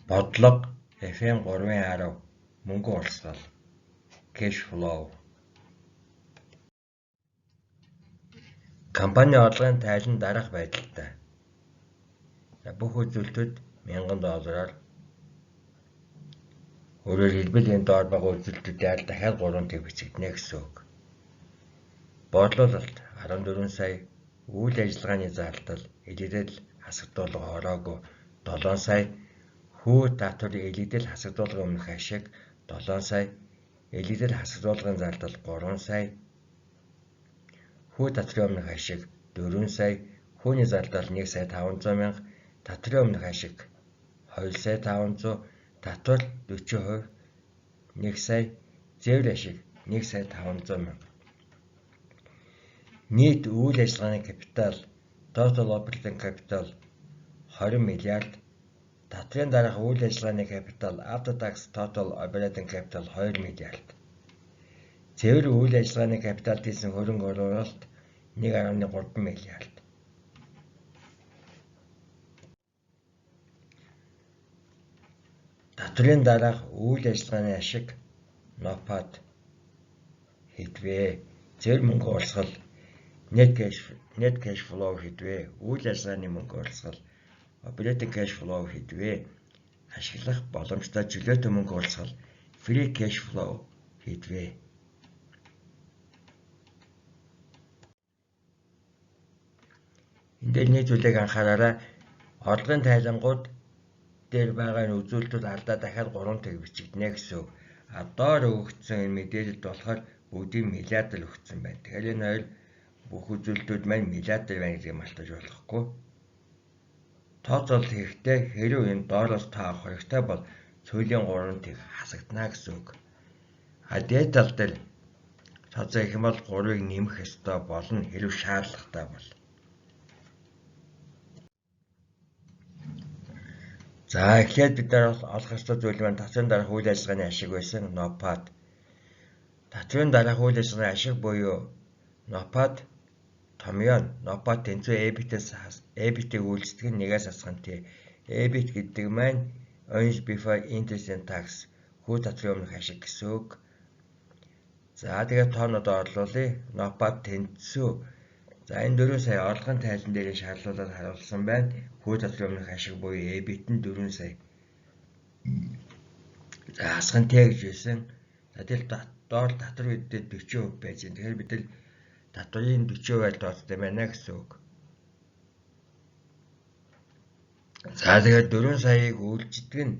Бодлого FM 3.10 мөнгө урсгал cash flow. Компани орлогын тайлан дараах байдалтай. Бүх үзүүлэлтүүд $1000-аар өөрөөр хэлбэл энэ доор байгаа үзүүлэлтүүдээр дахиад 3 тэг бичигдэнэ гэсэн үг. Бодлуулалт 14 сая, үйл ажиллагааны зардал илэгдэл хасагдуулга хороогүй 7 сая, хүү татвар илэгдэл хасагдуулгын өмнөх ашиг 7 сая, илэгдэл хасагдуулгын зардал 3 сая, хүү татрын өмнөх ашиг 4 сая, хүүний зардал 1 сая 500 мянга, татрын өмнөх ашиг 2 сая 500, татвар 40%, 1 сая, зэвэр ашиг 1 сая 500 мянга. Нийт үйл ажиллагааны капитал, total operating capital 20 миллиард, татрын дараах үйл ажиллагааны капитал, after tax total operating capital 2 миллиард. Цэвэр үйл ажиллагааны капиталд хийсэн хөрөнгө оруулалт 1.3 миллиард. Татрын дараах үйл ажиллагааны ашиг NOPAT хэдвэ? Цэвэр мөнгө урсгал net cash flow хэдвэ? Үйл ажиллагааны мөнгө урсгал operating cash flow хэдвэ? Ашиглах боломжтой чөлөөтэй мөнгө урсгал free cash flow хэдвэ? Энд дээр нэг зүйлийг анхаараарай. Орлогын тайлангууд дээр байгаа энэ үзүүлэлтүүд алдаа дахиад 3 тэг бичигдэнэ гэсэн үг. Доор өгөгдсөн энэ мэдээлэлд болохоор бүгдийг миллиардаар өгсөн байна. Тэгэхээр энэ хоёр бүх үзүүлэлтүүд маань миллиардаар байна гэдгийг мартаж болохгүй. Тооцоолол хийхдээ хэрвээ энэ доороос та авах хэрэгтэй бол цөлийн 3 тэг хасагдана гэсэн үг. Дээд тал дээр тооцоо их юм бол 3-ыг нэмэх ёстой болно хэрвээ шаардлагатай бол. За эхлээд бид нар олох ёстой зүйл маань татрын дараах үйл ажиллагааны ашиг байсан NOPAT. Татрын дараах үйл ажиллагааны ашиг буюу NOPAT томьёо нь NOPAT тэнцвэр EBIT-ийг үйлсдэг нь нэгээс асах нь тий. EBIT гэдэг маань earnings before interest and tax, хүү татрын өмнөх ашиг гэсэн үг. За тэгээд тоонод орлуулъя. NOPAT тэнцвэр. За энэ 4 сая орлогын тайлан дээр шаардлагуудад харуулсан байна. Хүү татрын өмнөх ашиг буюу EBIT нь 4 сая. За асах нь Т гэж байсан. За тэгэл доор татвар үедээ 40% байж байна. Тэгэхээр бид нар татврын 40%-аар тооцдог байна гэсэн үг. За тэгээд 4 саяыг үйлчдэг нь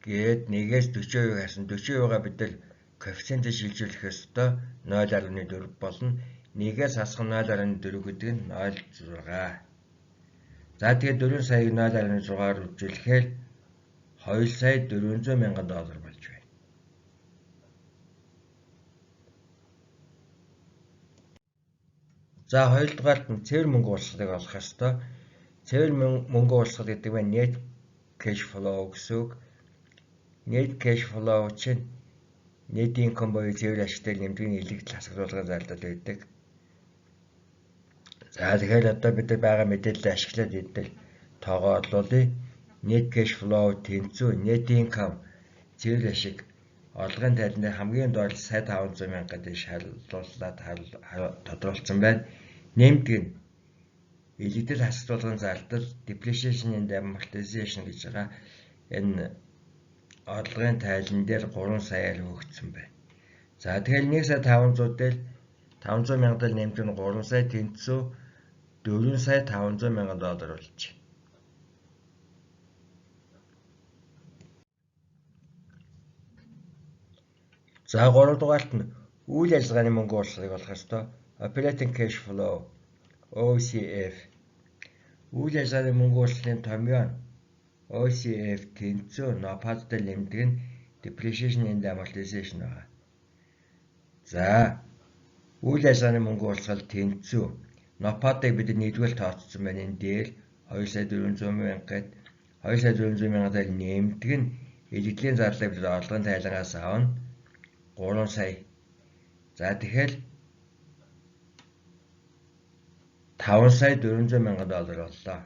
гээд 1-ээс 40% харсан. 40%-аа бид нар коэффициентэд шилжүүлэх ёстой 0.4 болно. 1-ээс асах 0.4 гэдэг нь 0.6. За тэгээд 4 саяыг 0.6-аар үзүүлэхээр 2 сая 400 мянган доллар болж байна. За хоёрдугаарт нь цэвэр мөнгө урсгалыг олох ёстой. Цэвэр мөнгө урсгал гэдэг нь net cash flow гэсэн үг. Net cash flow чинь net income буюу цэвэр ашигтай нэмдэг илэгдэл хасагдуулгын зардал байдаг. За тэгэхээр одоо бид нар байгаа мэдээлэлээ ашиглаад бид нар тоогоо орлуулъя. Net cash flow тэнцвэр net income цэвэр ашиг орлогын тайлбар хамгийн доор сая 500 мянга гэдэг шалгууллаад тодорхойлсон байна. Нэмдэг нь илэгдэл хасагдуулгын зардал depreciation and amortization гэж байгаа. Энэ орлогын тайлан дээр 3 саяар өгөгдсөн байна. За тэгэхээр 1 сая 500 дээр 500 мянга дээр нэмэх нь 3 сая тэнцүү 4 сая 500 мянган доллар болж байна. За 3 дугаарт нь үйл ажиллагааны мөнгө урсгалыг олох ёстой. Operating cash flow OCF. Үйл ажиллагааны мөнгө урсгалын томьёо нь OCF тэнцүү NOPAT дээр нэмдэг нь depreciation and amortization байгаа. За үйл ажиллагааны мөнгө урсгал тэнцүү NOPAT-ыг бид нэгдүгээр тооцсон байна. Энэ дээр 2 сая 400 мянга гээд 2 сая 400 мянгадаар нэмдэг нь илэгдлийн зарлыг бид орлогын тайлангаас авна 3 сая. За тэгэхээр 5 сая 400 мянган доллар боллоо.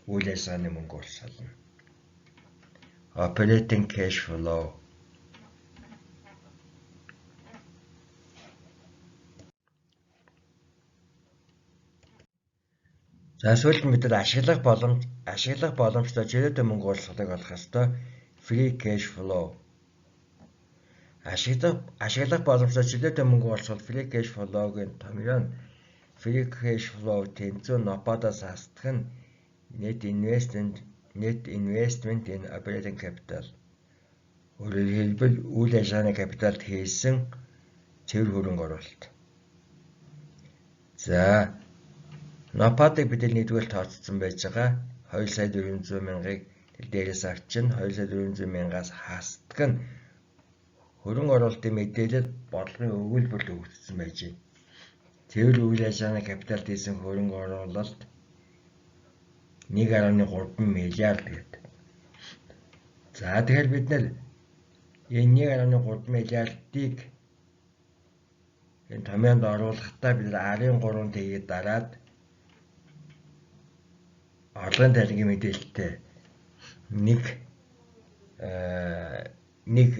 Үйл ажиллагааны мөнгө урсгал нь. Operating cash flow. За сүүлд нь бид нар ашиглах боломжтой чөлөөтэй мөнгө уулзалтыг олох ёстой. Free cash flow. Ашиглах боломжтой чөлөөтэй мөнгө уулзалт free cash flow-гийн томьёо нь free cash flow тэнцүү NOPAT-аас хасдах нь net investment in operating capital. Өөрөөр хэлбэл үйл ажиллагааны капиталд хийсэн цэвэр хөрөнгө оруулалт. За NOPAT-ыг бид нэгдүгээр тооцсон байж байгаа 2,400,000-ыг дээрээс авчин 2,400,000-аас хасдаг нь хөрөнгө оруулалтын мэдээлэл бодлогын өгүүлбэрт өгөгдсөн байж байна. Цэвэр үйл ажиллагааны капиталд хийсэн хөрөнгө оруулалт 1,3 миллиард гэдэг. За тэгэхээр бид нэр энэ 1,3 миллиардыг энэ томьёонд оруулахдаа бид арын 3 тэгээд дараад орлогын тархины мэдээлэлтэй нэг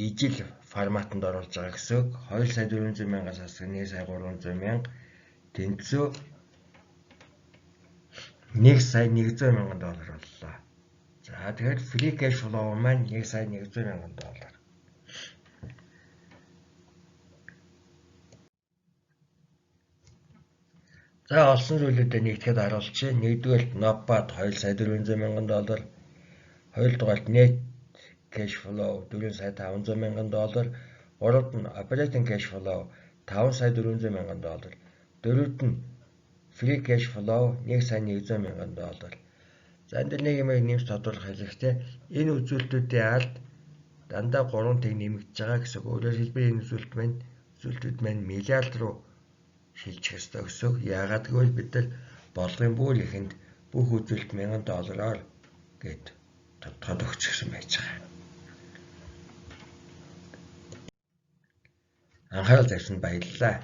ижил форматанд оруулж байгаа гэсэн үг. 2,400,000-аас хасах 1,300,000 тэнцүү $1,100,000 боллоо. За тэгэхээр free cash flow маань $1,100,000. За олсон зүйлүүдэд нэгтгэхэд харуулчих. Нэгдүгээр NOPAT $2,400,000, хоёрдугаар net cash flow $4,500,000, гуравд нь operating cash flow $5,400,000, дөрөвд нь free cash flow $1,100,000. За энэ нэг юм нэмж тодруулах хэрэгтэй. Энэ үзүүлэлтүүдийн алд дандаа 3 тэг нэмэгдэж байгаа гэсэн. Өөрөөр хэлбэл энэ үзүүлэлтүүд маань миллиард руу шилжих ёстой гэсэн. Яагаад гэвэл бид нар бодлогын бүр ихэнд бүх үзүүлэлт $1,000-аар гээд тодорхой өгсөн байж байгаа. Анхаарал тавьсанд баярлалаа.